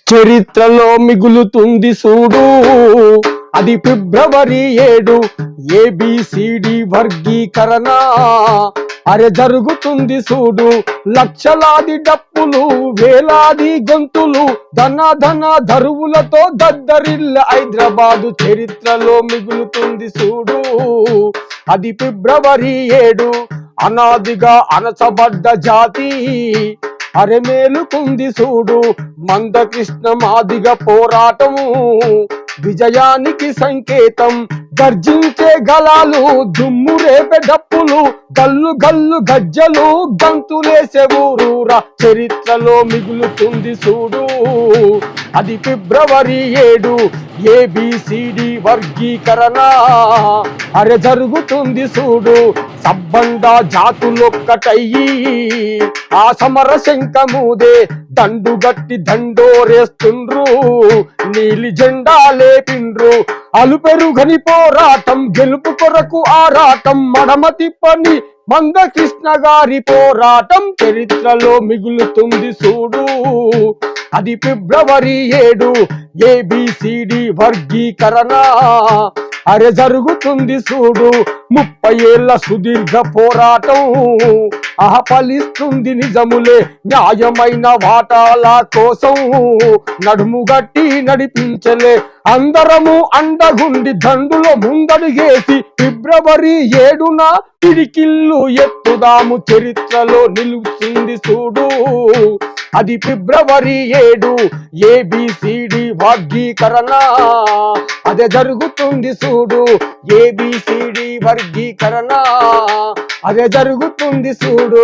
చరిత్రలో మిగులుతుంది చూడు, అది ఫిబ్రవరి 7 ఏబిసిడి వర్గీకరణ. అరే జరుగుతుంది చూడు, లక్షలాది డప్పులు, వేలాది గొంతులు, ధన ధన ధరువులతో దద్దరిల్ల హైదరాబాదు. చరిత్రలో మిగులుతుంది చూడు, అది ఫిబ్రవరి 7. అనాదిగా అణచబడ్డ జాతి అరె మేలుకుంది చూడు, మందకృష్ణ మాదిగ పోరాటము విజయానికి సంకేతం. గర్జించే గలాలు, దుమ్ము రేపే డప్పులు, గల్లు గల్లు గజ్జలు, గంతులేసే ఊరూరా. చరిత్రలో మిగులుతుంది చూడు, అది ఫిబ్రవరి 7 ఏబిసిడి వర్గీకరణ. అరె జరుగుతుంది చూడు, సబ్బండ జాతులొక్కటయ్యి ఆ సమర శంఖమూదే దండుగట్టి దండోరేస్తుండ్రు, నీలి జెండా లేపిండ్రు. అలుపెరుగని పోరాటం, గెలుపు కొరకు ఆరాటం, మడమ తిప్పని మందకృష్ణ గారి పోరాటం. చరిత్రలో మిగులుతుంది చూడు, అది ఫిబ్రవరి 7 ఏబిసిడి వర్గీకరణ. అరె జరుగుతుంది చూడు, 30 ఏళ్ల సుదీర్ఘ పోరాటం ఫలిస్తుంది నిజములే. న్యాయమైన వాటాల కోసం నడుము గట్టి నడిపించలే, అందరము అండగుండి దండులో ముందడుగేసి ఫిబ్రవరి 7న పిడికిల్లు ఎత్తుదాము. చరిత్రలో నిలుస్తుంది చూడు, అది ఫిబ్రవరి 7 ఏబిసిడి వర్గీకరణ. అదే జరుగుతుంది చూడు, ఏబిసిడి వర్గీకరణ. అదే జరుగుతుంది చూడు.